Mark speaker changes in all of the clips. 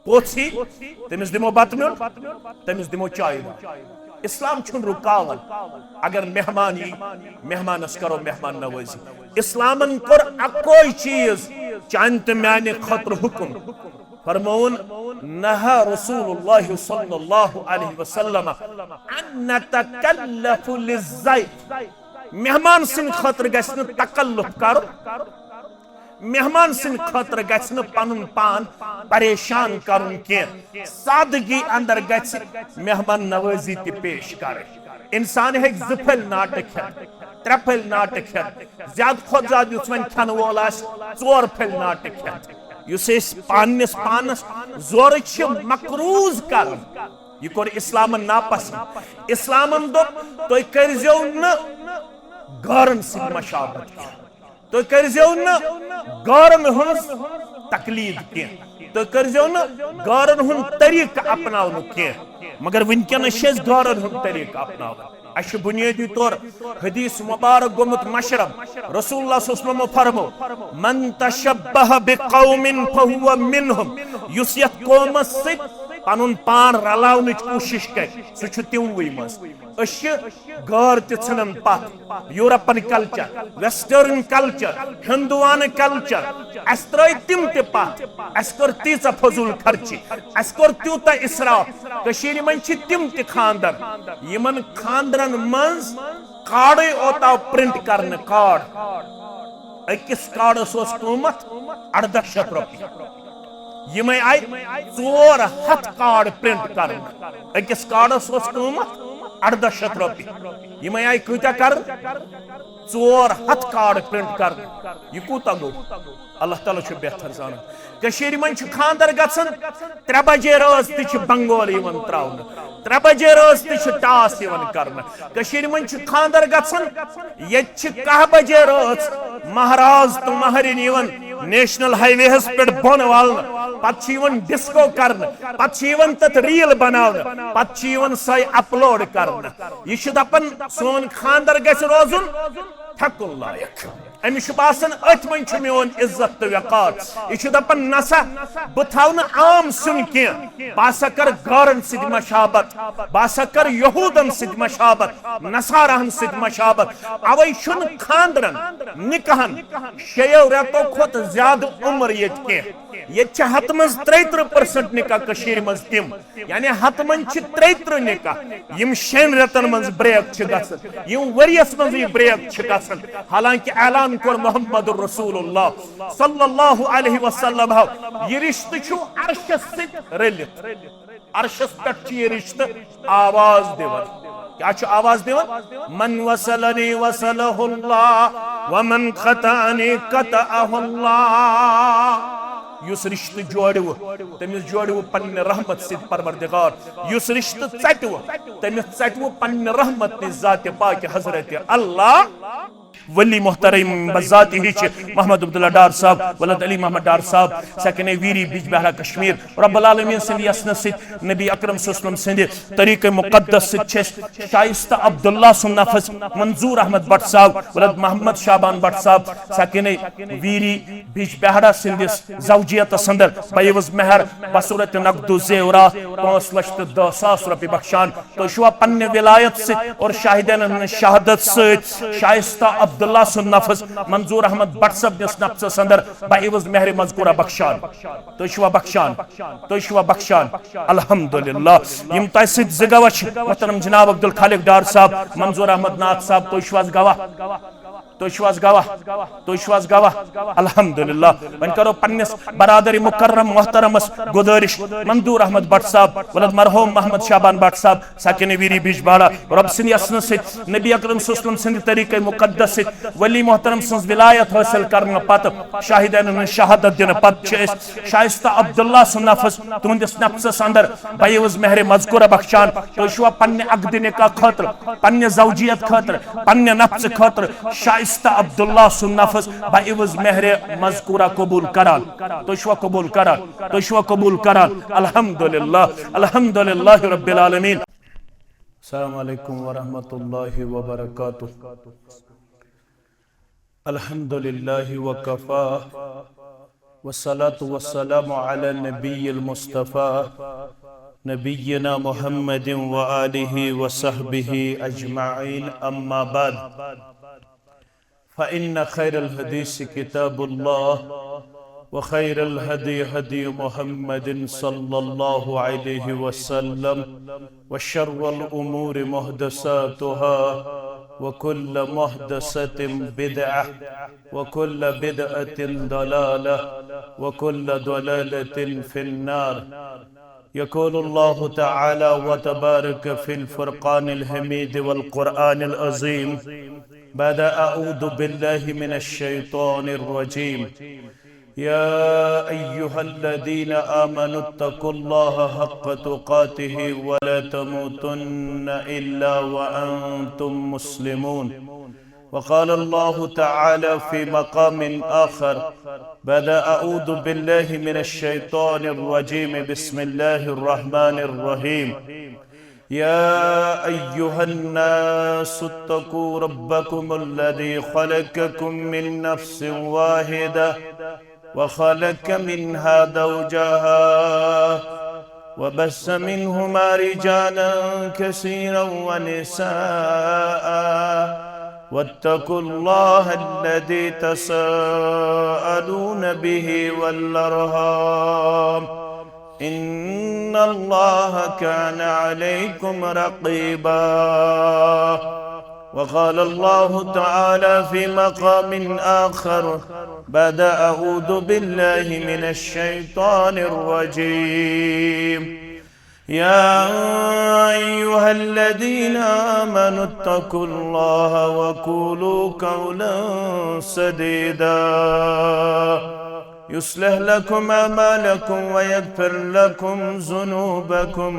Speaker 1: पोथी तमिस दिमो बत म्योन तमिस दिमो चाय इस्लाम छुन रुकावन अगर मेहमान यी मेहमानस करो मेहमान नवाजी इस्लामन कोर अकोई चीज चान तो म्याने खतर हुकुम फरमौन नहा रसूलुल्लाह सल्लल्लाहु अलैहि वसल्लम अन नतकल्लफु लिज़्ज़ैत मेहमान सिन खतर गस्न तकल्लुफ करो मेहमान सिन खतर गस्न पनुन पान परेशान करुन के सादगी अंदर गस मेहमान नवाजी ते पेश करे इंसान है ज़फल नाटक है त्रेफल नाटक है ज्यादा खुद ज्यादा युस वन खन वोल आस चोर फल नाटक है युस पानस पानस जोर मकरूज कर यह कोर इस्लामन नापसंद इस्लामन दोप तुम करजो न गारन से मशाबत तुम करजो न गारन हंस तकलीद के तुम करजो न गारन हुन तरीक अपनावन के मगर वनकस गारन हुन तरीक अपनावन अश बुनियादी तौर हदीस मुबारक गोमुत मशरब रसूलुल्लाह सल्लल्लाहु अलैहि वसल्लम फरमो मन तशब्बह बिकौमिन फहुवा मिनहुम युस यत कौमस सित पनुन पान रलावनच कोशिश कर सह तिमवै मज गार तन पत यूरोपन कल्चर वेस्टर्न कल्चर हिंदुआन कल्चर अस त्रै तिम त पत अस कर तीच फजूल खर्ची अस कर त्यूता इसराफ कशीर मन तिम त खानदर यमन खानदरन मज कार्ड ओताव प्रिंट करने कार्ड अकिस कार्डस कीमत 1800 रुपये यम आई 400 कार्ड प्रिंट कर अकिस कार्डस कीमत 1800 रुपये यम आई कूता कर 400 कार्ड प्रिंट कर यह कूता गो अल्लाह ताला बेहतर जान कशीर मन खानदर गसन 3 बजे रोज त बंगोल त्रावन 3 बजे रोज त टास कर कशीर मन खानदर गसन ये 10 बजे रोज महाराज तो महरिन नेशनल हाईवे पे बोन वाल पे डिस्को कर पे रील बनाव पे सै अपलोड कर यह दपन सोन खानदर गस रोजुन थकुन लायक अमिश बासन अथ मन मोन इज्जत तो वकार यह दपन नसा बह थव आम सुन कह बह कर गारन सद मशाबत बह कर यहूदन सद मशाबत नसारहन सद मशाबत अवै खानदरन निकाहन 6 रेतो खुद ज्यादा उम्र ये हत मज 33% निकाह कशीर मज तिम यानी हत मन 33 निकाह यम 6 रेतन मज ब्रेक यम वरियस मज ब्रेक हालांकि ऐलान कोर मोहम्मद रसूलुल्लाह सल्लल्लाहु अलैहि वसल्लम यह रिश्त अर्शस सित रलित अर्शस पे यह रिश्त आवाज दिवन क्या आवाज दिवन मन वसलनी वसलहुल्लाह व मन क़तअनी क़तअहुल्लाह युस रिश्त जोड़व तमिस जोड़व पन्ने रहमत सिद परवरदिगार युस रिश्त चटव तमिस चटव पन्ने रहमत नि जात पाक हजरत अल्लाह वली मोहतरम बजात ही मोहम्मद अब्दुल्ला डार साहब वलद अली मोहम्मद डार साहब सकने वीरी बिजबहरा कश्मीर रब्बुल आलमीन सिंद यसन सिद नबी अकरम सल्लल्लाहु अलैहि वसल्लम सिंद तरीक़े मुक़द्दस सिद शाइस्ता अब्दुल्ला सुन नफस मंजूर अहमद भट्ट साहब वलद मोहम्मद शाबान भट्ट साहब सकने वीरी बिजबहरा सिंद ज़ौजियत संदर बयवज मेहर बसूरत नकदु ज़ेवरा 5,10,000 रुपये बख्शान तो शुआ पन्ने विलायत से और शाहिदैन शहादत से शाइस्ता अब्दुल्ला सुन नफस मंजूर अहमद भट्ट साहब निस नफ्स अंदर बइवज मेहर मजकूरा बख्शान तो शुआ बख्शान अल्हम्दुलिल्लाह यम तसिद जगवा मोहतरम जनाब अब्दुल खालिक डार साहब मंजूर अहमद नाथ साहब तो गवाह अल्हम्दुलिल्लाह वन करो पन्निस बरादरी मुकर्रम मोहतरमस गुजारिश मंजूर अहमद भट्ट साहब वलद मरहूम मोहम्मद शाबान भट्ट साहब साकिन वीरी बिजबाड़ा रब सिंद यसन से नबी अकरम सल्लल्लाहु अलैहि वसल्लम सिंद तरीक़े मुक़द्दस से वली मोहतरम सन्स विलायत हासिल करने पत शाहिदैन शहादत दिन पत शाइस्ता अब्दुल्ला सुन नफस तुंदिस नफ्सस अंदर बयवज मेहर मजकूरा बख्शान तो शुआ पन्ने अकदिन का खतर पन्ने ज़ौजियत खतर पन्ने नफ्स खतर शाइस्ता अब्दुल्ला सुन नफस बइवज मेहर मजकूरा कबूल करान तो शुआ कबूल करान अल्हम्दुलिल्लाह रब्बिल आलमीन। अस्सलामु अलैकुम व रहमतुल्लाहि व बरकातुहू। अल्हम्दुलिल्लाहि व कफा वस्सलातु वस्सलामु अला नबिय्यिल मुस्तफ़ा नबिय्यिना मुहम्मदिन व आलिहि व सहबिहि अजमाइन अम्मा बाद फ़इन्न खैरल हदीस किताबुल्लाह व खैरल हदी हदी मुहम्मदिन सल्लल्लाहु अलैहि वसल्लम व शर्रल उमूरि मुहदसातुहा व कुल्ल मुहदसतिन बिदअह व कुल्ल बिदअतिन दलालह व कुल्ल दलालतिन फिन्नार। यक़ूलुल्लाहु तआला व तबारक फ़िल फ़ुरक़ानिल हमीद वल क़ुरआनिल अज़ीम बाद अऊज़ु बिल्लाहि मिनश शैतानिर रजीम। या अय्युहल्लज़ीना आमनुत्तक़ुल्लाहा हक़्क़ तुक़ातिहि व ला तमूतुन्न इल्ला व अंतुम मुस्लिमून। वक़ाल अल्लाहु तआला फ़ी मक़ामिन आख़र बाद अऊज़ु बिल्लाहि मिनश शैतानिर रजीम बिस्मिल्लाहिर रहमानिर रहीम। या अय्युहन्नासुत्तक़ू रब्बकुमुल्लज़ी ख़लक़कुम मिन नफ़्सिन वाहिदा व ख़लक़ मिन्हा ज़ौजहा व बस्स मिन्हुमा रिजालन कसीरन व निसाअ वत्तक़ुल्लाह अल्लज़ी तसाअलून बिही वल अर्हाम इन्नल्लाह कान अलैकुम रक़ीबा। वक़ाल अल्लाहु तआला फ़ी मक़ामिन आख़र बाद अऊज़ु बिल्लाहि मिनश शैतानिर रजीम। या अय्युहल्लज़ीना आमनुत्तक़ुल्लाहा व क़ूलू क़ौलन सदीदा युस्लिह लकुम अमालकुम व यग़फ़िर लकुम ज़ुनूबकुम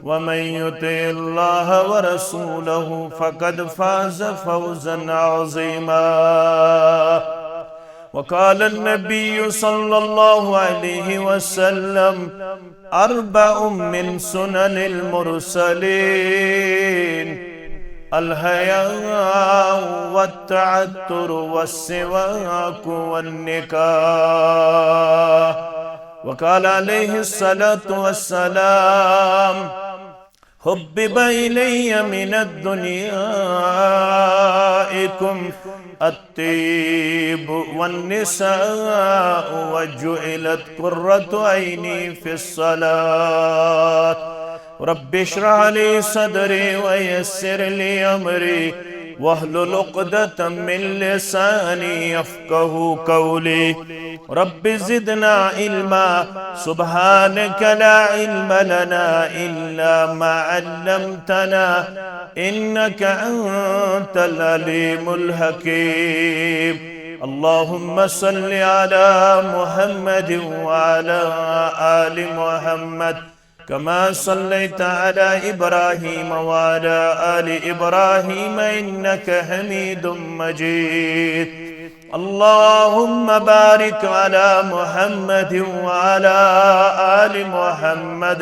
Speaker 1: व मन युतिइल्लाह व रसूलहु फ़क़द फ़ाज़ फ़ौज़न अज़ीमा। वक़ाल अन्नबिय्यु सल्लल्लाहु अलैहि वसल्लम अर्बउम मिन सुननिल मुरसलीन अल-हयाउ वत-तअत्तुरु वस्सिवाकु वन्निकाह। वक़ाल अलैहिस्सलातु वस्सलाम हुब्बिबा इलैया मिनद्दुनियाइकुम अत्तीब वन्निसाअ वजुइलत कुर्रतु ऐनी फ़िस्सलात। रब्बि इश्रह ली सदरी व यस्सिर ली अमरी वहलुल उक़दतम मिन लिसानी यफ़क़हू क़ौली। रब्बि ज़िदना इल्मा सुब्हानक ला इल्म लना इल्ला मा अल्लमतना इन्नक अंतल अलीमुल हकीम। अल्लाहुम्मा सल्लि अला मुहम्मद व अला आलि मुहम्मद कमा सल्लैता अला इब्राहीम व अला आलि इब्राहीम इन्नका हमीदुम मजीद। अल्लाहुम्मा बारिक अला मुहम्मद व अला आलि मुहम्मद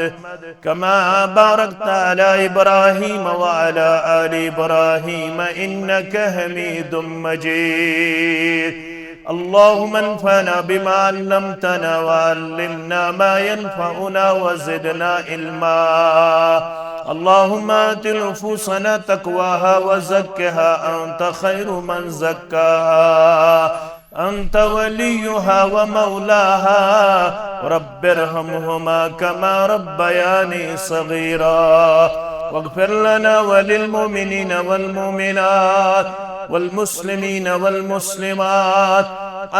Speaker 1: कमा बारकता अला इब्राहीम व अला आलि इब्राहीम इन्नका हमीदुम मजीद। अल्लाहुम्मा अन्फ़अना बिमा अल्लमतना व अल्लिमना मा यनफ़अुना व ज़िदना इल्मा। अल्लाहुम्मा आति नुफ़ूसना तक़वाहा व ज़क्किहा अंत खैरु मन ज़क्काहा अंत वलियुहा व मौलाहा। रब्बिरहमहुमा कमा रब्बयानी सग़ीरा। वग़्फ़िर लना व लिलमुमिनीन वल मुमिनात वल्मुस्लिमीन वल्मुस्लिमात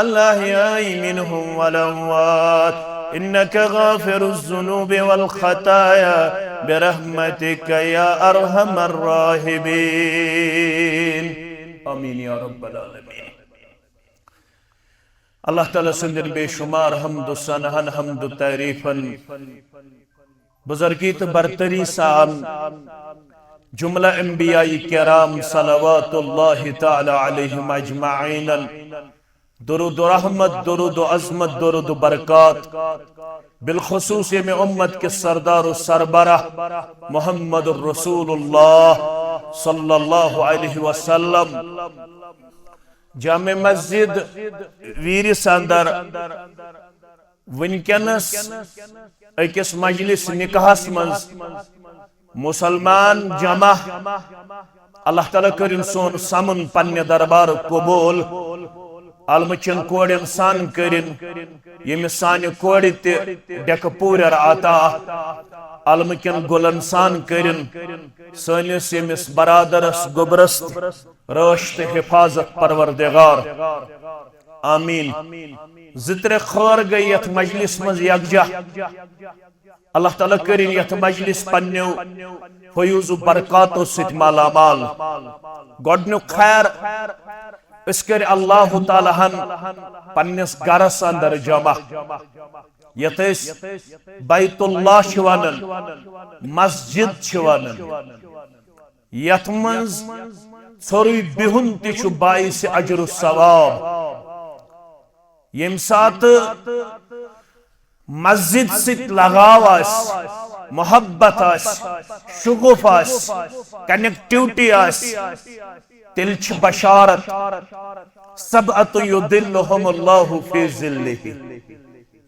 Speaker 1: अल-अहयाइ मिनहुम वल अमवात इन्नका गाफ़िरुज़्ज़ुनूबि वल ख़ताया बिरहमतिका या अरहमर राहिमीन। आमीन या रब्बल आलमीन। अल्लाह ताला सुंदर बेशुमार हम्द सनहन हम्द तारीफन बुज़ुर्गी तो बरतरी सान जुमला अंबियाई किराम सलवातुल्लाहि तआला अलैहिम अजमाइन दुरूद रहमत दुरूद अज़मत दुरूद बरकात बिलखुसूस में उम्मत के सरदार सरबराह मुहम्मदुर रसूलुल्लाह सल्लल्लाहु अलैहि वसल्लम जामे मस्जिद वीर सांदर वनकनस अकिस मजलिस निकाहस मज मुसलमान जमा अल्लाह ताला करिन सोन समन पन्ने दरबार कबूल अलमचन कोड़न सान करिन यम सानि कोड़ ते डेक पूरर आता अलमचन गुलन सान करिन सनिस यमिस बरादरस गोबरस रश्त हिफाजत परवरदिगार आमीन। जित्रे खैर गई यथ मजलिस मज यकजा अल्लाह ताला करिन यथ मजलिस पन्नो फयूज़ बरकातो सित मालामाल। गोडनु खैर इसकर अल्लाह ताला हन पन्निस गरस अंदर जमा यथ बैतुल्लाह छ वनन मस्जिद छ वनन यथ मज छोरुई बिहुन तिछु बाइस अजर सवाब। यम सात मस्जिद सित लगाव आस मोहब्बत आस शुगुफ आस कनेक्टिविटी आस तिल छ बशारत सबअतु युदिल्लुहुमुल्लाहु फी ज़िल्लिहि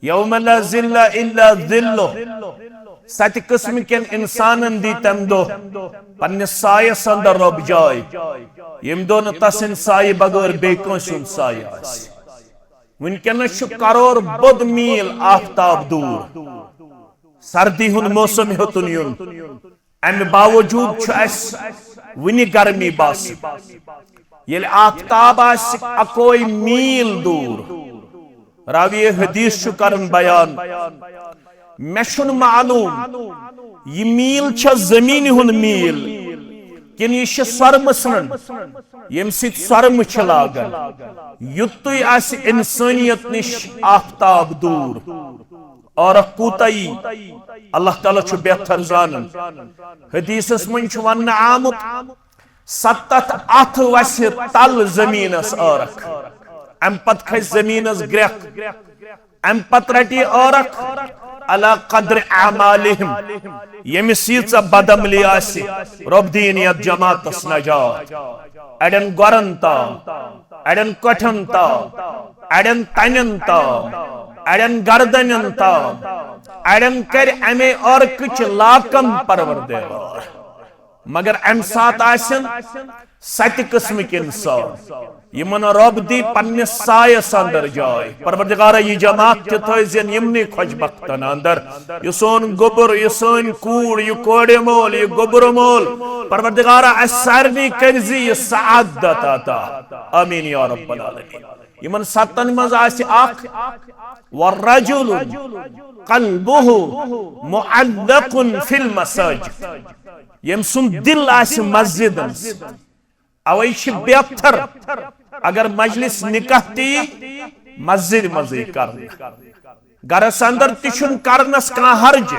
Speaker 1: यौम ला ज़िल्ला इल्ला ज़िल्लुहु। सत किस्म के इंसानन दी तम दो पन्ने सायस अंदर रब जाय यम दोन तसिन साय बगैर बे कंसुन साय आस। वनकनस करोड़ बोद मील आफ्ताब दूर सर्दी हुन मौसम हेतुन युन अमि बावजूद वनि गर्मी बास ये आफ्ताब अकोई मील दूर। रावी हदीस करन बयान मे छुन मालूम ये मील छ जमीन हुन मील किन यह सरमसन यम सरम छ लागन युतुई आस इंसानियत निश आफ्ताब दूर और कूतई अल्लाह ताला छु बेहतर जानन। हदीसस मन छु वन आमुत सत्तत अथ वस तल जमीनस औरख अम पत खस जमीनस ग्रेख अम पत रटी औरख अला कद्र अमालिहिम यमिस यीचा बदमली आसि रब दीन यत जमातस नजात। अड़न गोरन ताम अड़न कठन ताम अड़न तनन ताम अड़न गर्दनन ताम अड़न कर अमे और कुछ लाकम परवरदिगार। मगर अम सात आसन सत किस्म के इंसान यमन रब दी पन्ने सायस अंदर जाय। परवरदिगार ये जमात थन यमनि खुशबख्तन अंदर यह सोन गोबर यह सोन कूड़ यह कोड़े मोल यह गोबर मोल परवरदिगार सारनी करजी यह सआदत अता आमीन या रब्बल आलमीन। यमन सतन मज आसि आख वरजुल कल्बुहु मुअल्लकुन फिल मसाजिद यम सुन दिल आसि मस्जिदन अवै छ बेहतर अगर मजलिस निकाह ती मस्जिद मजे कर गरस अंदर तिछुन करनस का हर्ज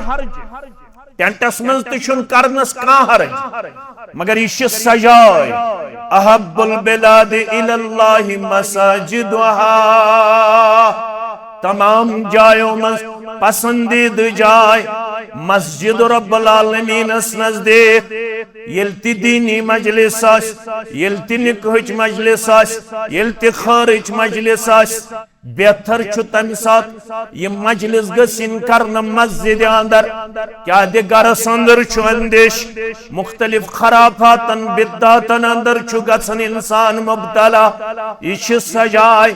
Speaker 1: टेंटस मज तिछुन करनस का हर्ज मगर यह सजाय अहब्बुल बिलाद इलल्लाहि मसाजिदुहा तमाम जायों मज पसंदीद जाय मस्जिद रब्बुल आलमीन नजदीक यल्ति दीनी मजलिस यल्ति निकाह मजलिस यल्ति खैरिज मजलिस बेहतर तम सात यह मजलिस गसिन करन मस्जिद अंदर क्या दे गरस अंदर अंदेश मुख्तलिफ खराफातन बिद्दातन अंदर गसन इंसान मुब्तला यह सजाय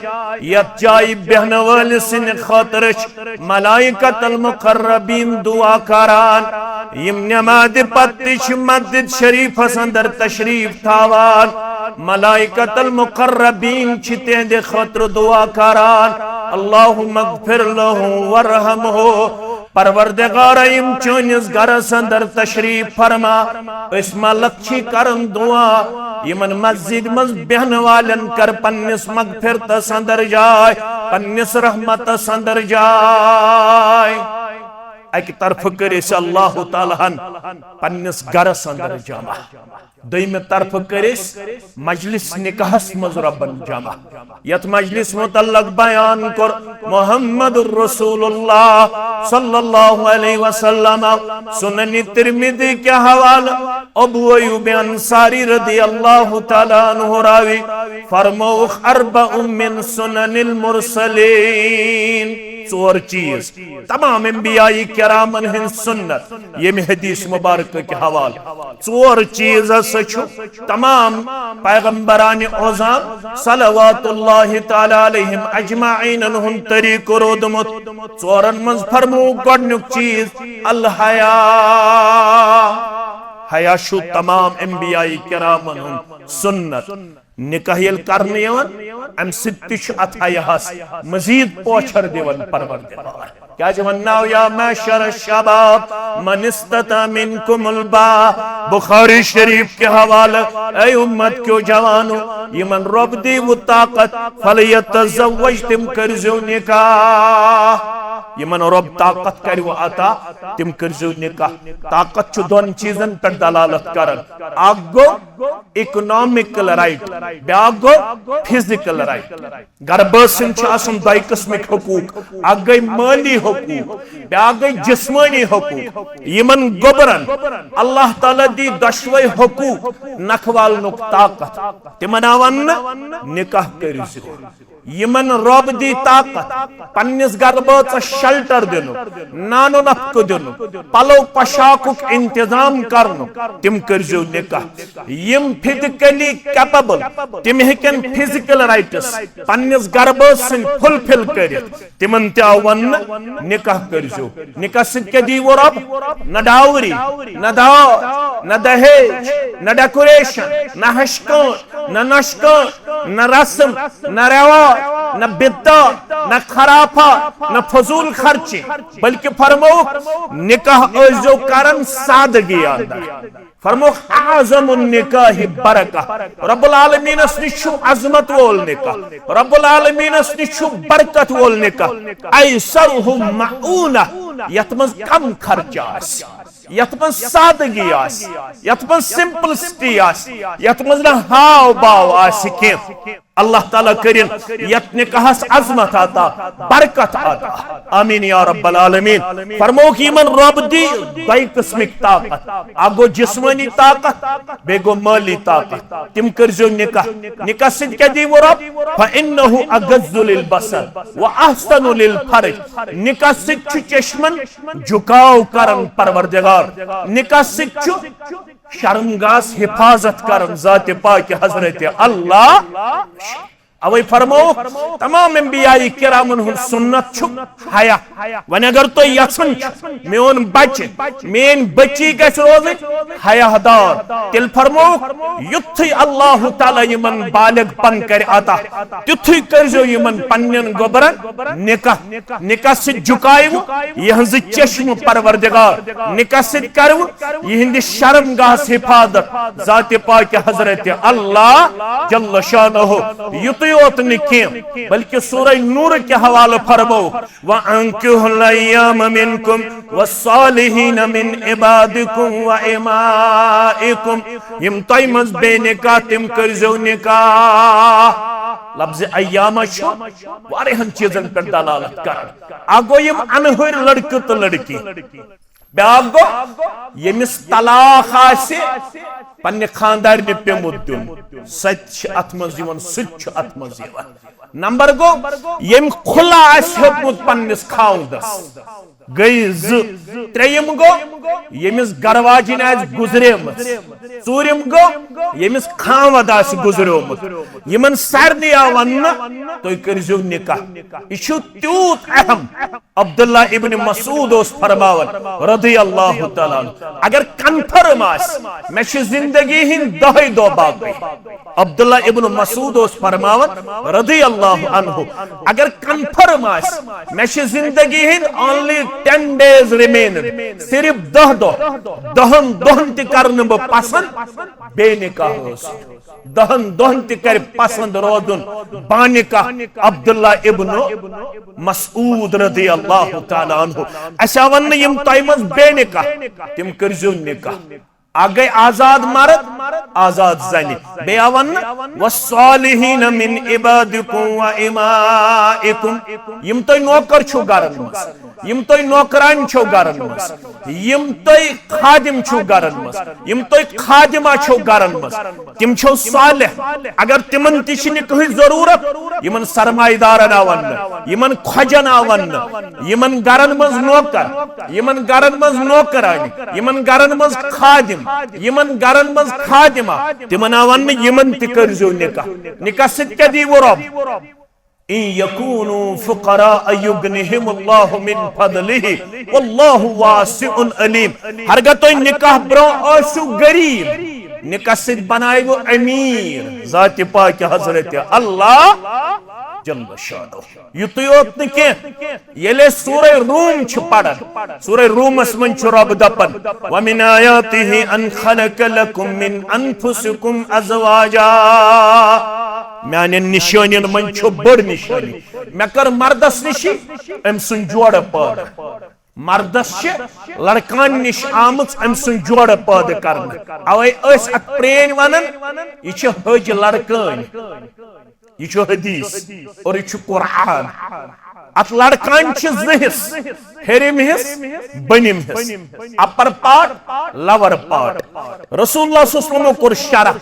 Speaker 1: यत जाय बहन वाल सिन खातर मलाइकतल मुकर्रबीन दुआ करान यम नमाज पत्तिश मस्जिद शरीफ अंदर तशरीफ थावान मलाइकतल मुकर्रबीन तेंदे खातर दुआ करान अल्लाहुम्मा अग़फिर लहु वरहमहु। परवरदिगार यम चोनिस गरस अंदर तशरीफ फरमा इस मलक छी करन दुआ यमन मस्जिद मज बहन वालन कर पन्निस मग़फिरतस अंदर जाय पन्निस रहमतस अंदर जाय। एक तरफ करे अल्लाह ताला पन्निस गरस अंदर जमा दोयम तरफ करिस मजलिस निकाहस मज रब्बन जमा यत मजलिस मुतल्लक बयान कर मुहम्मदुर रसूलुल्लाह सल्लल्लाहु अलैहि वसल्लम सुनन तिरमिज़ी के हवाला अबू अय्यूब अंसारी रज़ियल्लाहु ताला अन्हु रावी फरमाओ अर्बउम मिन सुननिल मुरसलीन चोर चीज तमाम अंबियाई किरामन हिंद सुन्नत ये हदीस मुबारक के हवाल चोर चीज तमाम पैगंबरान ओज़ान सलवातुल्लाहि तआला अलैहिम अजमाइन हुन तरीक रोदमुत चोरन मंज फरमू गोडनुक चीज अल हया हया शु तमाम अंबियाई किरामन हुन सुन्नत निकाह यल करने यवन अम सित्तिश अथ हयास मजीद पोछर दिवन परवरदिगार क्या जवन्नाव या माशर शबाब मन इस्तता मिनकुमुल बा बुखारी शरीफ के हवाले ऐ उम्मत क्यों जवानो यमन रब दी वो ताकत फलयतज़व्वज तिम करजो निकाह यमन रब ताकत करो अता तिम करजो निकाह ताकत छु दोन चीजन पर दलालत करन आगो इकोनॉमिकल राइट ब्यागो फिजिकल राइट गर्बसिन छु आसन दाई किस्मिक हुकूक आगई माली हुकूक ब्यागई जिस्मानी हुकूक यमन गोबरन अल्लाह ताला दी दशवे हुकूक नखवाल नुक ताकत तिमनावन निकाह करिजो यमन रब दी ताकत पन्निस गर्बच शेल्टर दिनु नानो नफक दिनु पलो पशाकुक इंतजाम करनु तिम करजो निकाह यम फिजिकली कैपेबल तिम हेकन फिजिकल राइट्स पन्निस गर्बस फुलफिल करित तिमन त्यावन निकाह करजो निकाह सिद के दी वो रब न डावरी न दाव न दहेज न डेकोरेशन न हशकन न नशकन न रस्म न रवा न बिद्दा न खराफा न फजूल खर्चे बल्कि फरमो निकाह जो करन सादगी अंदर फरमो आज़मुन निकाह बरका रब्बुल आलमीन निशु अजमत वोल निकाह रब्बुल आलमीन निशु बरकत वोल निकाह ऐसरहु मऊना यतमज कम खर्चा यतमज सादगी यतमज सिंपलिसिटी यतमज न हाव बाव के अल्लाह ताला करिन यत निकाहस अजमत आता बरकत आता आमीन या रब्बल आलमीन फरमो कि मन रब दी दई किस्मिक ताकत आगो जिस्मानी ताकत बेगो माली ताकत तिम करजो निकाह निकाह सिद के दी वो रब फइन्नहु अगज़्ज़ु लिल बसर व अहसनु लिल फर्ज निकाह सिद छु चश्मन झुकाव करन परवरदिगार निकाह सिद छु शर्मगास हिफाजत करन जात पाक हजरत अल्लाह अवै फरमो तमाम अंबियाई किरामन हुन सुन्नत छु हया वन अगर तो यसन मेन बच्चे मेन बच्ची गस रोज हयादार तिल फरमो युथि अल्लाह ताला यमन बालिग पन कर आता तुथि करजो यमन पन्नन गोबरन निकाह निकाह से झुकायव यहज चश्म परवरदिगार निकाह से करव यहिंद शर्मगाह हिफाजत जात पाक हजरत अल्लाह जल्ल शानहु युति बल्कि सूरह नूर के हवाले फरमो व अंकिहुल अय्याम मिनकुम वस्सालिहीन मिन इबादिकुम व इमाइकुम यम तयमज बेनिकाह तिम करजो निकाह लफ्ज़ अय्याम छु वारिहन चीजन पर दलालत कर आगो यम अनहर लड़के तो लड़की ब्यागो यमिस तलाक आसे पन्ने खानदार ने पेमुत दिन सच अथमज यवन सच अथमज यवन नंबर गो यम खुला आस हेतमुत पन्निस खाउंदस गई त्रेयम गो यमिस गरवाजिन आज गुजरेमत चूरिम गो यमिस खावद आस गुजरेमत यमन सारनी आवन तो करजो निकाह इशु त्यूत अहम अब्दुल्ला इब्न मसूद ओस फरमावन रदियल्लाहु तआला अगर कन्फर्म आस मे जिंदगी हिन दही दो बाकी अब्दुल्ला इब्न मसूद ओस फरमावन रदियल्लाहु अन्हु अगर कन्फर्म आस मे जिंदगी हिन ओनली 10 days remain सिर्फ 10 दो दहन दोहन ति करन ब पसंद बेनिकाह होस दहन दोहन ति कर पसंद रोदुन बानिकाह अब्दुल्ला इब्न मसूद रदियल्लाहु ताला अन्हु अशावन यम तयमस बेनिकाह तिम करजो निकाह आगे आजाद मर्द आजाद जनि बेवन वस्सालिहीन मिन इबादिकुम व इमाइकुम यम तोय नौकर छो गरन मस यम तोय नौकरान छो गरन मस यम तोय खादिम छो गरन मस यम तोय खादिमा छो गरन मस तिम छो सालिह अगर तिमन तिशनि कहि जरूरत यमन सरमाईदारन आवन यमन खजन आवन यमन गरन मस नौकर यमन गरन मस नौकरान यमन गरन मस खादिम यमन गरन मस खादिमा तिमन आवन यमन ति करजो निकाह सित क्या दी वो रब इन यकूनु फुकरा युगनिहिमुल्लाहु मिन फदलिहि वल्लाहु वासिउन अलीम हरगत तो निकाह ब्रो आसु गरीब निकाह सित बनाए वो अमीर जात पाक हजरत अल्लाह जल्ल शानो युत के येले सूरह रूम छ पढ़न सूरह रूमस मन छ रब दपन व मिन आयातिहि अन खलक लकुम मिन अनफुसिकुम अज़वाजा माने निशानियन मन छ बड़ निशानी मे कर मर्दस निशी एम सुन जोड़ पद मर्दस लड़कान निश आमच अम सुन जोड़ पद करन अवै अस अत प्रेन वनन यह छ हज लड़कान यह छ हदीस और यह छ कुरान अत लड़कान हिस हेरिम हिस बनिम हिस अपर पार्ट लवर पार्ट रसूलुल्लाह सल्लल्लाहु अलैहि वसल्लम कोर शरह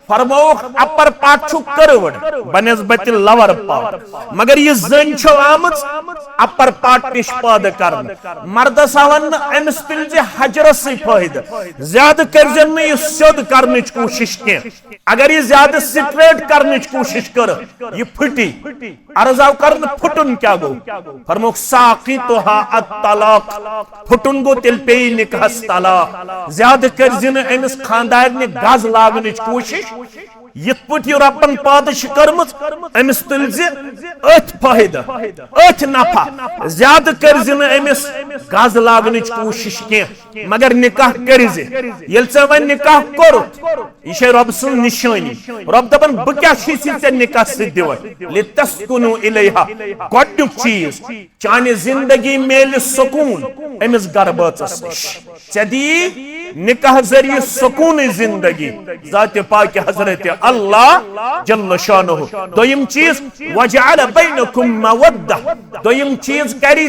Speaker 1: फरमाओ अपर पार्ट छु करवड बनिस्बत लवर पार्ट मगर ये जन छ आमच अपर पार्ट निश पाद करन मर्दस आवन अमस पिल जे हजरस से फायदा ज्यादा करजन में ये सद करने की कोशिश के अगर ये ज्यादा स्ट्रेट करने की कोशिश कर ये फटी अर्जाव करन फुटन क्या गो फरमोक साकी तोहा अत्तलाक फुटन गो तिल पे निकाह तलाक ज्यादा करजन अमस खानदार ने गज लागने की कोशिश यथ पट रबन पादश कर्मच अमिस तुल अथ फायदा अथ नफा ज्यादा कर अमिस गज लागन कोशिश कह मगर निकाह कर वन निकाह कोर यह रब सुन निशानी रब दपन बह क्या निकाह सत दिवन लितस्कुनु इलैहा गोडुक चीज चाने जिंदगी मेल सुकून अमिस गर बाचस निश चे दी निकाह जरिए सुकून जिंदगी जात पाक हजरत अल्लाह जल्ल शानुहु दोयम चीज वजअल बैनकुम मवद्दा दोयम चीज करी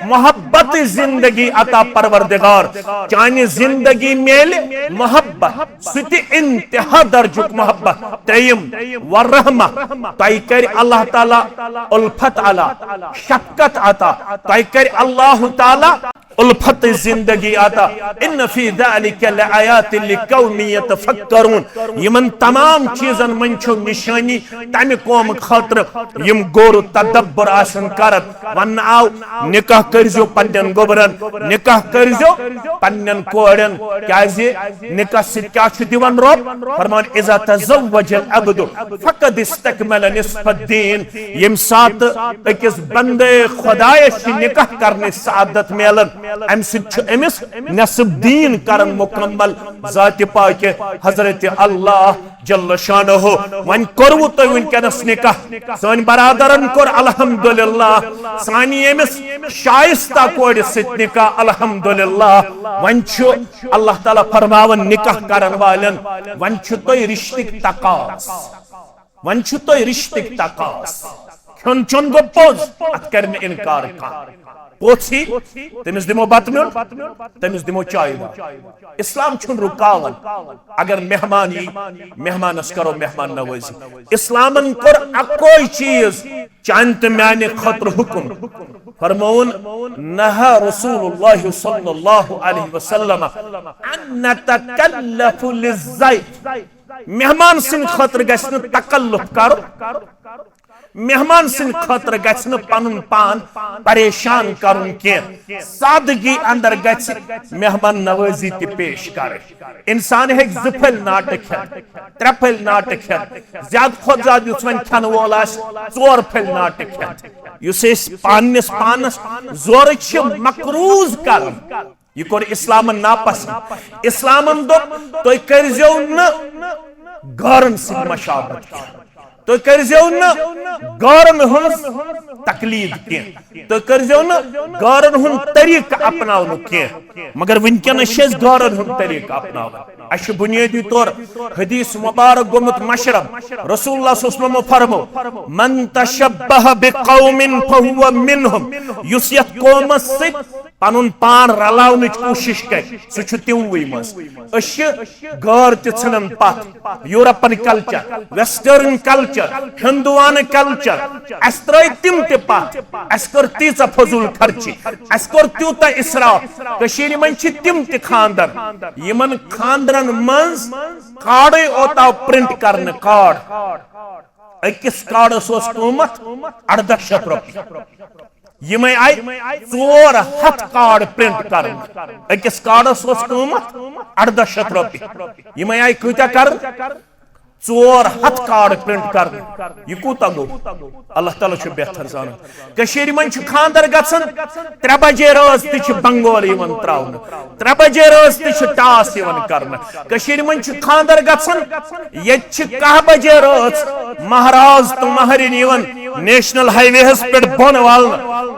Speaker 1: मोहब्बत जिंदगी अता परवरदिगार चाने जिंदगी मेल मोहब्बत सुत इंतहा दर्जुक मोहब्बत तयम वरहमा तय कर अल्लाह ताला उल्फत अला शफकत अता तय कर अल्लाह ताला उल्फत जिंदगी आता इन फी ज़ालिका लआयातिन लिकौमी यतफक्करून यमन तमाम चीजन मन छ निशानी तमे कौम खातिर यम गोर तदब्बर आसन करत वन आव निकाह करजो पन्नन गोबरन निकाह करजो पन्नन कोड़न क्याजे निकाह सित क्या छ दिवन रब फरमान इजा तज़व्वज अल अब्दु फकद इस्तकमल निस्फ दीन यम सात अकिस बंदे खुदाय निकाह करने सादत मेलन अमिस नसब दीन करन मुकम्मल जात पाक हजरत अल्लाह जल्ल शानुहु वन करवु तो वनकनस निकाह सन बरादरन कोर अल्हम्दुलिल्लाह सानी अमिस शाइस्ता कोड सित निकाह अल्हम्दुलिल्लाह वन छु अल्लाह ताला फरमावन निकाह करन वालन वन छु तो रिश्तिक तकास वन छु तो रिश्तिक तकास खन चन गो पोज अत कर में इनकार का पोछी तमिस दिमो बतम्योन तमिस दिमो चाय इस्लाम छुन रुकावन अगर मेहमान यी मेहमानस करो मेहमान नवाजी इस्लामन कोर अकोई चीज चांत म्याने खतर हुकुम फरमौन नहा रसूलुल्लाह सल्लल्लाहु अलैहि वसल्लम अन नतकल्लफु लिज़्ज़ैफ मेहमान सिन खतर गसन तकल्लुफ करो मेहमान सिन खतर गसन पनुन पान परेशान करुन के सादगी अंदर गछ मेहमान नवाजी ते पेश करे इंसान है जफल नाटक है ट्रफल नाटक है ज्यादा खुद ज्यादा उसवन खन वोल चोर फल नाटक है युस पानस पानस जोर छ मकरूज कर ये कोर इस्लाम नापसंद इस्लामन दो तो करजो न गरन से मशाबत तो करजो न गौरन हंस तकलीद के तो करजो न गौरन हुन तरीक अपनावन के मगर वनकस गौरन हुन तरीक अपनावन अश बुनियादी तौर हदीस मुबारक गोमुत मशरब रसूलुल्लाह सल्लल्लाहु अलैहि वसल्लम फरमो मन तशब्बह बिकौमिन फहुव मिनहुम युस यत कौमस सित पनुन पान रलावनच कोशिश कर सह तिमवै मज गौर तन पत यूरोपन कल्चर वेस्टर्न कल्चर हिंदुआन कल्चर अस त्र तिम पत अस कर तीचा फजूल खर्ची अस कर त्यूता इसराफ मन तिम खानदर यमन खानदरन मज कार्ड ओताव प्रिंट करने कार्ड अकिस कार्डस कीमत 1800 रुपये यमे आई 400 कार्ड प्रिंट कर अकिस कार्डस कीमत 1800 रुपये यमे आई कूत कर 400 कार्ड प्रिंट कर यह कूत गो अल्लाह ताला बेहतर जान मन खानदर गसन 3 बजे रोज ति बंगोल त्रावन 3 बजे रोज ति टास कर मन खानदर गसन ये 10 बजे रोज महाराज तो महरिन नेशनल हाईवेस पे बोन वाल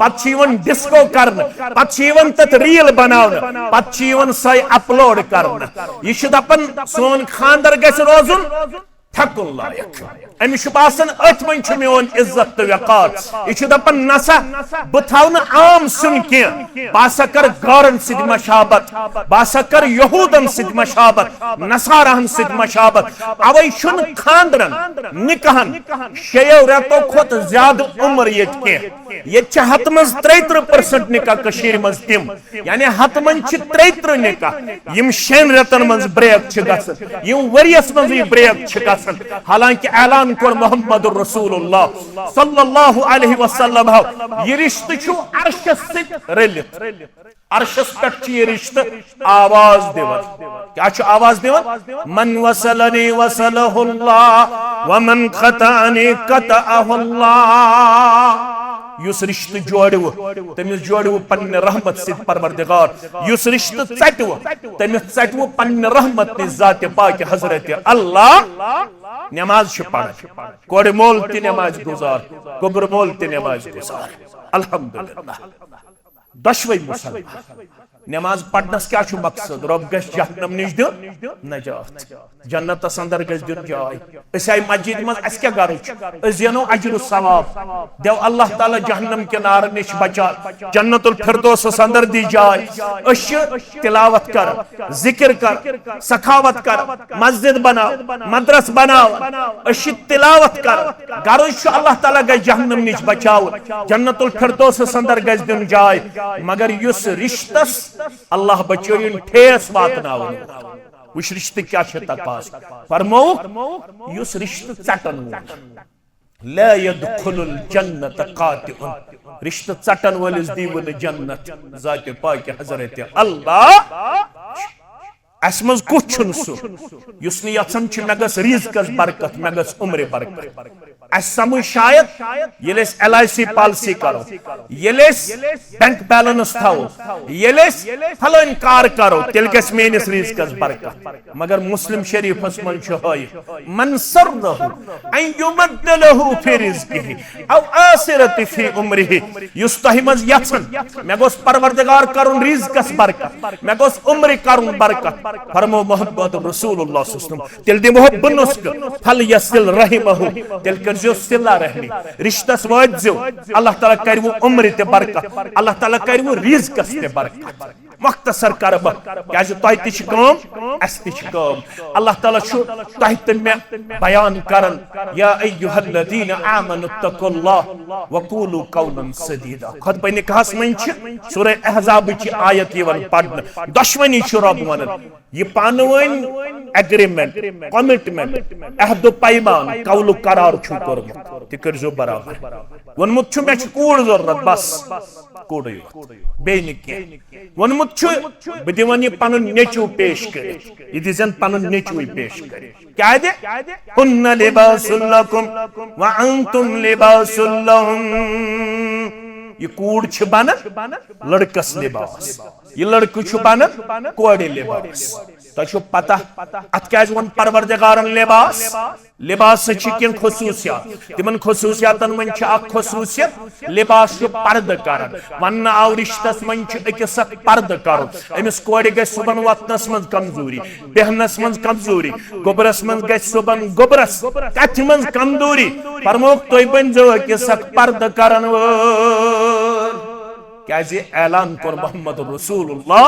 Speaker 1: पे डिस्को कर पे रील बनावन पे सही अपलोड कर यह दपन सोन खानदर गस रोजुन थकुन लायक अमिश अथ मन मोन इज्जत तो वकार यह दपन नसा बह थव आम सुन कह बह कर गौरन सद मशाबत बह कर यहूदन सद मशाबत नसारहन सद मशाबत अवै खानदरन निकाहन 6 रेतो खुद ज्यादा उम्र ये कह हत मज 33% निकाह मज तिम यानी हत मन 33 निकाह यम 6 रेतन मज ब्रेक गम वरियस मज ब्रेक हालांकि ऐलान कर मोहम्मद रसूलुल्लाह सल्लल्लाहु अलैहि वसल्लम यह रिश्त अर्शस रलित अर्शस पे यह रिश्त आवाज दिवन क्या आवाज दिवन मन वसलनी वसलहुल्लाह वमन खतानी कतअहुल्लाह युस रिश्त जोड़व तमिस जोड़व पन्न रहमत सिद परवरदिगार युस रिश्त चटव तमिस चटव पन्न रहमत नि जात पाक हजरत अल्लाह नमाज पढ़ कोड़ मोल ति नमाज गुजार गोबर मोल ति नमाज गुजार अल्हम्दुलिल्लाह दशवै मुसलमान नमाज पढ़नस क्या मकसद रब गश जहन्नम निश दिन नजात जन्नतस अंदर गश दिन जाय अस आय मस्जिद मज अस क्या गरज जेनो अजर सवाब देव अल्लाह ताला जहन्नम के नार निश बचा जन्नतुल फिरदौस अंदर दी जाय अस तिलावत कर जिक्र कर सखावत कर मस्जिद बना मदरस बना अस तिलावत कर गरज अल्लाह ताला गश जहन्नम निश बचाव जन्नतुल फिरदौस अंदर गश दिन जाय मगर युस रिश्तस अल्लाह बचोइन ठेस वातनावन उस रिश्ते क्या तकास फरमो युस रिश्ते चटन ला यदखुलुल जन्नत कातिउन रिश्ते चटन वलिस दीवन जन्नत जात पाक हजरत अल्लाह असमज कुछन सु युस नि यछन छ मे गस रिज़्कस बरकत मे गस उम्र बरकत अस समझ शायद येलेस LIC पॉलिसी करो येलेस बैंक बैलेंस थाओ येलेस फलन कार करो तिल गस मेनिस रिज़्कस बरकत मगर मुस्लिम शरीफस मन छ होय मन सररहु अन युमद्दलहु फी रिज़्किहि औ आसिरति फी उम्रिहि युस तहिमज यछन मे गस परवरदिगार करुन रिज़्कस बरकत मे गस उम्र करुन बरकत फरमो मोहम्मद रसूलुल्लाह सल्लल्लाहु अलैहि वसल्लम तिल दिमो बनुस्क फल यसिल रहिमहु तिल करजो सिला रहनी रिश्तस वजो अल्लाह ताला करवो उम्र ते बरकत अल्लाह ताला करवो रिज़्कस ते बरकत मुख्तसर कर क्या तह तम अस तम अल्लाह ताला तह तो मे बयान करन या अय्युहल्लज़ीना आमनु तक़ुल्लाह वक़ूलू क़ौलन सदीदा खुतबा निकाहस मन सूरह अहज़ाब की आयत यवन पढ़न दुश्मनी रब वनन यह पानवन एग्रीमेंट कमिटमेंट अहद पैमान कौल करार कर्मुत तह करजो बराबर वोनमुत मे कूड़ जरूरत बस कूड़ बे वोनमुत बह दिवन यह पन नेचू पेश कर यह दिन पन नेचू पेश कर क्या दे हुन्ना लिबासुल लकुम व अंतुम लिबासुल लहुम यह कूड़ बन लड़कस लिबास यह लड़क बन कोड़े लिबास तो पता अत क्या वन परवरदिगारन लिबास लिबास किन खसूसियात तिमन खसूसियातन मन खसूसियत लिबास पर्द कर वन आव रिश्तस मन अकिस पर्द कर अमिस कोड़ ग सुबन वतनस मज कमजोरी बेहनस मज कमजोरी गोबरस मज ग सुबन गोबरस कथ मज कमजोरी फरमोक तुम बन जो अकिस पर्द करन क्या ऐलान कर मोहम्मद रसूलुल्लाह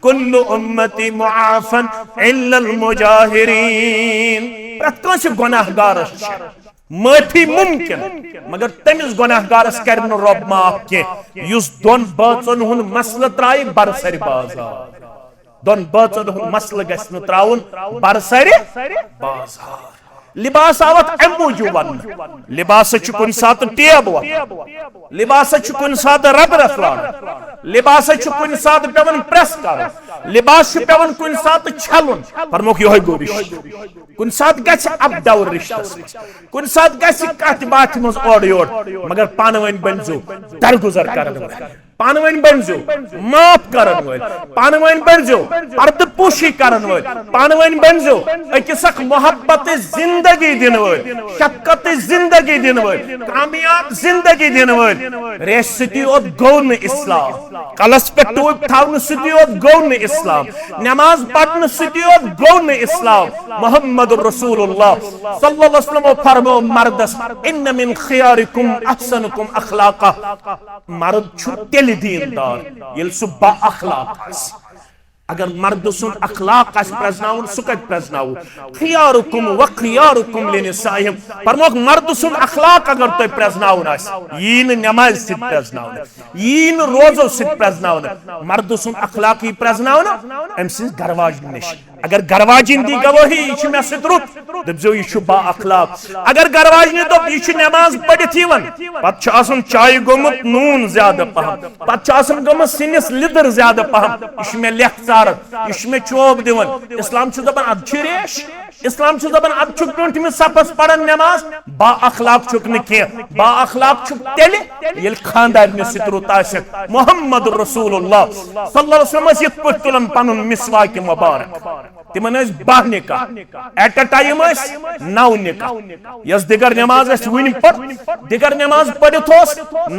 Speaker 1: कुल्लु उम्मती मुआफन इल्लल मुजाहिरीन प्रत कंस गुनाहगारस माफी मुमकिन मगर तमिस गुनाहगारस कर रब माफ के युस दोन बाचन हुन मसल त्राय बरसर बाजार दोन बाचन हुन मसल गस न त्राउन बरसर बाजार लिबास आवत अमूजूब वन लिबास कुन सात टेब वत लिबास कुन सात रब रफलान लिबास कुन सात पेवन प्रेस कर लिबास पेवन कुन सात छलुन फरमोक यो गो रिश्त कुन सात गछ अब दौर रिश्तस कुन सात गछ कत बात मज ओड योड मगर पानवन बनजो दरगुजर करन पानवन बनजो माफ करन वल पानवन बनजो पर्दपोशी करन वल पानवन बनजो अकिसक मोहब्बत जिंदगी दिन वल शफकत जिंदगी दिन वल कामयाब जिंदगी दिन वल रेसती ओत गौन इस्लाम कलस पे टूब थावन सती ओत गौन इस्लाम नमाज पढ़न सती ओत गौन इस्लाम मोहम्मद रसूलुल्लाह सल्लल्लाहु अलैहि वसल्लम फरमो मर्दस इन मिन खियारिकुम अहसनुकुम अखलाका मर्द छु दीनदार ये बा अखलाक अगर मर्द सुन अखलाक प्रजनाउन सह कत प्रजनाउ खियारुकुम व खियारुकुम लिनिसाइहिम फरमोक मर्द सुन अखलाक अगर तुम प्रजनाउन यीन नमाज सित प्रजनाउन यीन रोजो सित प्रजनाउन मर्द सुन अखलाक ही प्रजनाउन अम सिन गरवाज निश अगर गरवाजिन दी गवाही यह मे सत रुत दपजो यह बा अखलाक अगर गरवाजिन दोप यह नमाज पढ़ित यवन पत चाय गोमुत नून ज्यादा पहम पत गोमुत सिनिस लिदर ज्यादा पहम यह मे लेख यह मे चोब दिवन इस्लाम दपान अद रेश इस्लाम दपान अद ब्रोंठम सफस पढ़न नमाज बा अखलाक छुक बा अखलाक तेल ये खानदार सत रुत मोहम्मद रसूलुल्लाह सल्लल्लाहु अलैहि वसल्लम यथ पे तुलन पन मिसवाक मुबारक तिमन बाह निकाह एट अ टाइम 9 निकाह यस दिगर नमाज वन दिगर नमाज पढ़ित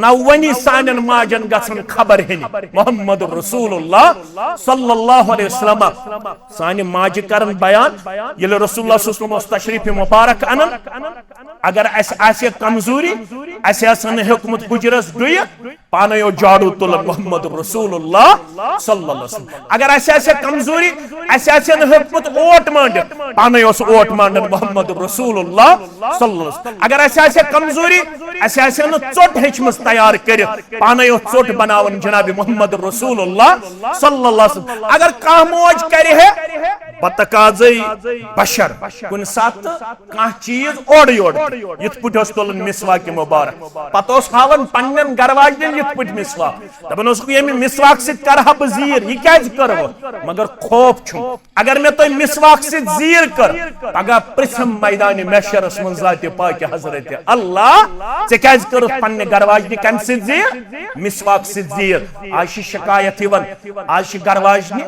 Speaker 1: 9 सान माजन गसन खबर हेन मोहम्मद रसूलुल्लाह सल्लल्लाहु अलैहि वसल्लम सान माज करन बयान ये रसूलुल्लाह सल्लल्लाहु अलैहि वसल्लम तशरीफ मुबारक अनन अगर आसे कमजोरी आसन हेकमुत गुजरस डुय पानो झाड़ू तुलन मोहम्मद रसूलुल्लाह सल्लल्लाहु अलैहि वसल्लम अगर आसे कमजोरी आसन हेकमुत ओट मांड पानो ओट मांडन मोहम्मद रसूलुल्लाह सल्लल्लाहु अलैहि वसल्लम अगर आसे कमजोरी आसन चोट हेचमस तैयार कर पानो चोट बनावन जनाब मोहम्मद रसूलुल्लाह सल्लल्लाहु अलैहि वसल्लम अगर कह मौज करे है बतकाजई बशर कुन सात कह चीज ओड योड यथ पुट तुलन मिसवाक मुबारक पत हावन पन्न गरवाजन यथ पुट मिसवाक दपन ये मिसवाक सत करहा बह जीर यह क्या कर मगर खौफ छु अगर मे तुम मिसवाक सत जीर कर पगह पृथम मैदान महशरस मन जात पाक हजरत अल्लाह ऐ क्या कर पन्न गरवाजन कम जीर मिसवाक सत जीर आज शिकायत आज गरवाजन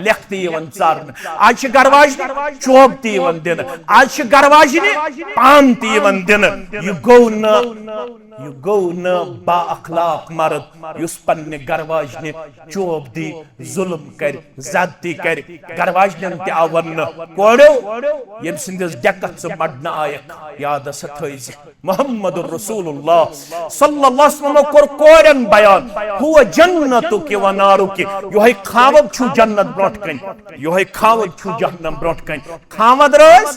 Speaker 1: लेखत चारन आज चोब दिन आज गरवाजन पान दिन यह गो न बा अखलाक मर्द युस पन्ने गरवाजन चोब दी जुल्म कर ज्यादती कर गरवाजन ते आव वन कोड़ो यम सिंदस डेकत से मडन आयक याद थज मोहम्मद रसूलुल्लाह सल्लल्लाहु अलैहि वसल्लम कोर कोरन बयान हुवा जन्नतुक व नारुक योहे खावब छु जन्नत ब्रोट कन योहे खावब छु जहन्नम ब्रोट कन खावद रोज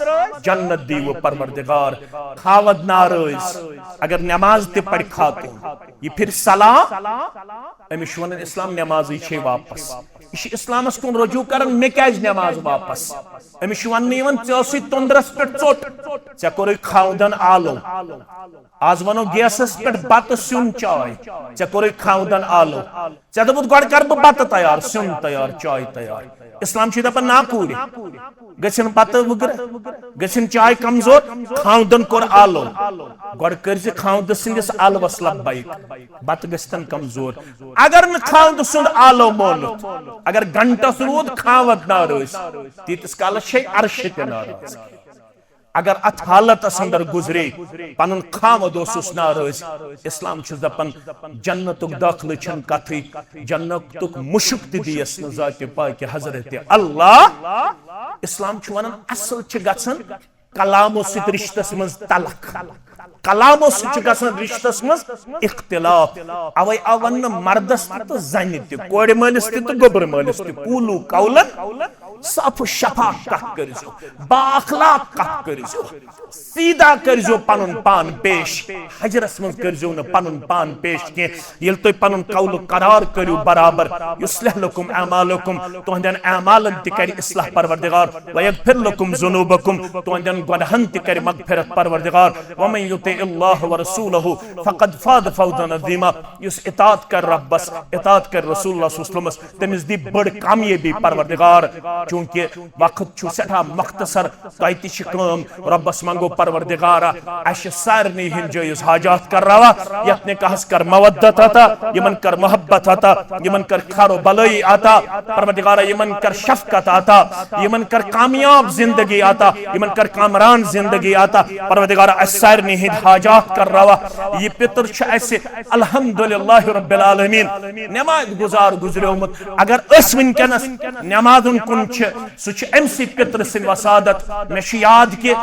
Speaker 1: जन्नत दी वो परवरदिगार खावद नारोज अगर नमाज ते पढ़ खातून ये फिर सलाह अमिश वन इस्लाम नमाज छे वापस यह इस्लामस कुन रजू कर मे क्या नमाज वापस अमिश वन चे तुंदरस पे चोट ऐ कोर खावदन आलो आज वनो गैसस पे बत सुन चाय ऐ कोर खावदन आलो ऐ दोपुत गड कर बत तैयार सुन तैयार चाय तैयार इस्लाम दपान ना पूरी गन बत वुगर गन चाय कमजोर खावदन कोर आलो गड कर खावद सिंद संदिस आलवस लब्बैक बत गस्तन कमजोर अगर न खांद सुंद आलो मोन अगर घंटस रूद खावत ना रोस तीतिस काल छे अर्श ते ना रोस अगर अत हालत अंदर गुजरे पन खामद ना रोस इस्लाम दपन जन्नतुक दाखिल छन कथी जन्नतुक मुशक दियस न जात पाक हजरत अल्लाह इस्लाम वनान असल गसन कलामो सित रिश्तस मज तलख कलामो सित गसन रिश्तस मज इख्तिलाफ अवै अवन मर्दस तो जन त कोड़ मालिस तो गोबर मालिस कूलू कौलन साफ शफाफ कथ करिजो बाअखलाक कथ करिजो सीधा करिजो पनुन पान पेश हजरस मज करिजो न पनुन पान पेश के यल तो पनुन कौल करार करियो बराबर युस्लिह लकुम अमालकुम तोहदन अमालन त करि इस्लाह परवरदिगार व यगफिर लकुम जुनूबकुम तोहदन गुनाहन त करि मगफिरत परवरदिगार व मन युति अल्लाह व रसूलहु फकद फाद फौजन अज़ीमा युस इताअत कर रब्बस इताअत कर रसूलुल्लाह सल्लल्लाहु अलैहि वसल्लम तमिस दी बड़ कामयाबी परवरदिगार चूंकि वक्त सठा मख्तसर तम रब्बस मंगो परवरदिगारा अश सारनी हिंद जायज हाजात कर रवा यतने कहस कर मवद्दत अता यमन कर मोहब्बत अता यमन कर खारो बलई अता परवरदिगारा यमन कर शफकत अता यमन कर कामयाब जिंदगी अता यमन कर कामरान जिंदगी अता परवरदिगारा अश सारनी हिंद हाजात कर रवा ये पितर छ ऐसे अल्हम्दुलिल्लाह रब्बिल आलमीन नमाज गुजार गुजरेमुत अगर अस वनकनस नमाजुन कुन सह अमसी पितर सिंद वसादत मे याद कि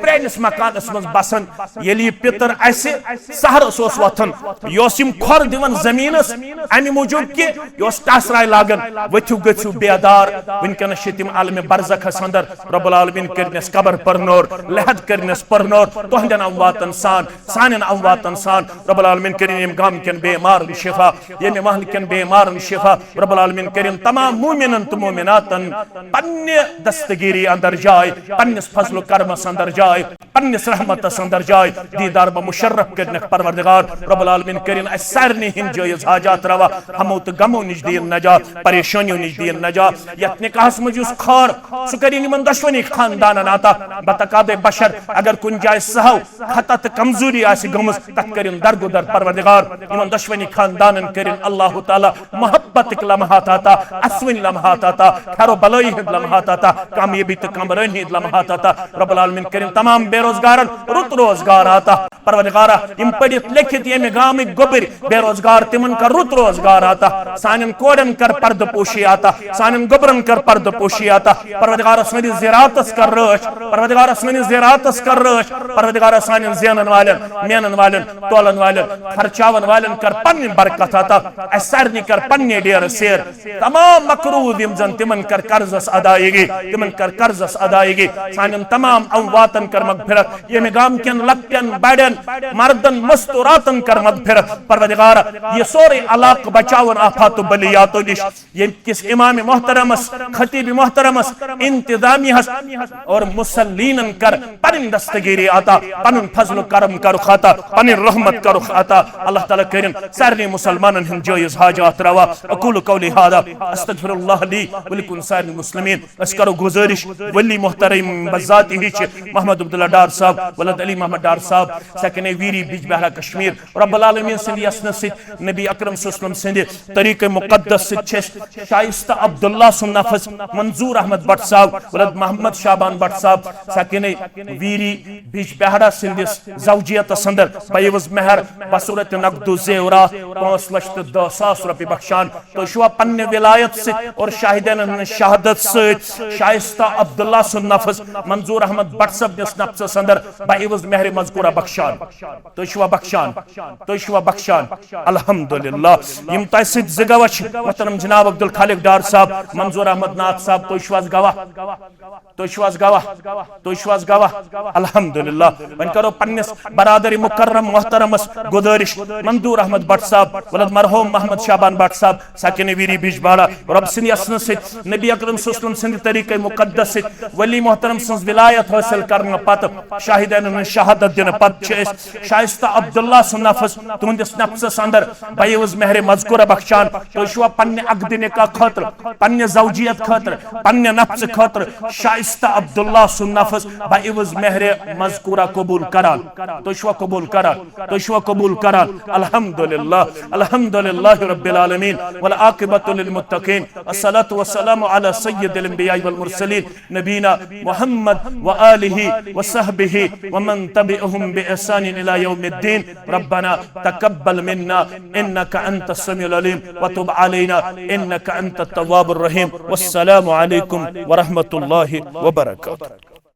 Speaker 1: प्रैनिस मकानस मज बसान ये पितर सहरस वथन यम खोर दिवन जमीनस अमि मूजूब कि टसराय लागन वथु गु बेदार वनकनस तिम आलम बरज़खस अंदर रब्बुल आलमीन करनस कबर परनोर लहद करनस परनोर तोहदन अमवातन सान सानन अमवातन सान रब्बुल आलमीन करिन गाम कन बेमारन शिफा ये महल कन बेमारन शिफा रब्बुल आलमीन करिन तमाम मोमिनन तो मोमिनातन पन्ने दस्तगीरी अंदर जाए पन्निस फजल करमस अंदर जाए पन्निस रहमतस अंदर जाए दीदार ब मुशर्रफ करने परवरदिगार रब्बुल आलमीन करिन सारनी हिंद जायज हाजात रवा हमो तो गमो निश दीन नजात परेशानियों निश दीन नजात यतने कहस मजुस खार सु करिन मन दशवनी खानदान आता बतकादे बशर अगर कुन जाय सहव खतत कमजोरी आसि गमस तक करिन दरगुदर परवरदिगार इमन दशवनी खानदानन करिन अल्लाह ताला मोहब्बत लम्हात आता असविन लम्हात आता खरो बलई हिंद लम्हात आता कामयाबी तो कमरन हिंद लम्हात आता रब्बुल आलमीन करिन तमाम बेरोजगारन रुत रोजगार आता परवरदिगारा इम पढ़ित लिखित ये गाम गोबर बेरोजगार तिमन कर रुत रोजगार आता सानन कोडन कर पर्द पोशी आता सानन गोबरन कर पर्द पोशी आता परवरदिगारा सनी ज़िरातस कर रश परवरदिगारा सनी ज़िरातस कर रश परवरदिगारा सानन ज़ियनन वालन मेनन वालन तोलन वालन खर्चावन वालन कर पन्नी बरकत आता असरनी कर पन्नी डेर सेर तमाम मकरूद यम जन तिमन कर कर्जस अदायगी तिमन कर कर्जस अदायगी सानन तमाम अमवातन कर मगफिरत ये गाम कन लक्कन बड़न मर्दन मस्तूरातन कर मगफिरत परवरदिगारा ये सोरे अलाक बचावन आफात बलियात निश ये किस इमाम मोहतरमस खतीब मोहतरमस इंतजामी हस और मुसल्लीनन कर पन दस्तगीरी आता पन फजल करम कर खाता पन रहमत कर खाता अल्लाह ताला करिन सारे मुसलमानन हिंद जायज हाजात रवा अकूल कौली हादा अस्तगफिरुल्लाह ली व लिकुल साइर मुस्लिमीन अस्करो गुजारिश वली मोहतरम बजाती ही मोहम्मद अब्दुल्ला डार साहब वलद अली मोहम्मद डार साहब सकने वीरी बीज बहरा कश्मीर रब्बुल आलमीन सिंद यसन सित नबी अकरम सल्लल्लाहु अलैहि वसल्लम सिंद तरीके मुकद्दस सित शाइस्ता अब्दुल्ला सुन नफस मंजूर अहमद भट्ट साहब वलद मोहम्मद शाबान भट्ट साहब सकने वीरी बीज बहरा सिंद जौजियत संदर बयवज मेहर बसूरत नकदु जेवरात 5,10,000 रुपए बख्शान तो शुआ पन्ने विलायत से और शाहिदन शहादत से शाइस्ता अब्दुल्ला सुन नफस मंजूर अहमद भट्ट साहब निस नफ्स अंदर बयवज मेहर मजकूरा बख्शान तो शुआ बख्शान अल्हम्दुलिल्लाह यम तसिद जगवच मोहतरम जनाब अब्दुल खालिक डार साहब मंजूर अहमद नाथ साहब तो शुआज गवाह अल्हम्दुलिल्लाह वन करो पन्निस बरादरी मुकर्रम मोहतरमस गुजारिश मंजूर अहमद भट्ट साहब वलद मरहूम मोहम्मद शाबान भट्ट साहब साकिन वीरी बिजबाड़ा रब सिंध यसन से नबी अकरम सल्लल्लाहु अलैहि वसल्लम सिंध तरीके मुकद्दस से वली मोहतरम सं विलायत हासिल करने पत शाहिदन शहादत दिन पत शाइस्ता अब्दुल्ला सुन नफस तुंदिस नफ्स अंदर बयवज मेहर मजकूर बख्शान तो शुआ पन्ने अकदिन का खतर पन्ने जौजियत खतर पन्ने नफ्स खतर शाइस्ता अब्दुल्ला सुन नफस बयवज मेहर मजकूरा कबूल कर कबूल करान अल्हम्दुलिल्लाह रब्बिल आलमीन वल आकिबतु लिल मुत्तकीन अस्सलातु वस्सलामु अला सय्यिदिल अंबिया वल मुरसलीन नबीना मुहम्मद व आलिहि व सहबिहि व मन तबिअहुम बि ihsan इला यौमिद्दीन रब्बना तकब्बल मिन्ना इन्नका अंतस समीउल अलीम व तुब अलैना इन्नका अंतत तव्वाबुर रहीम वस्सलामु अलैकुम व रहमतुल्लाहि व बरकातुहू।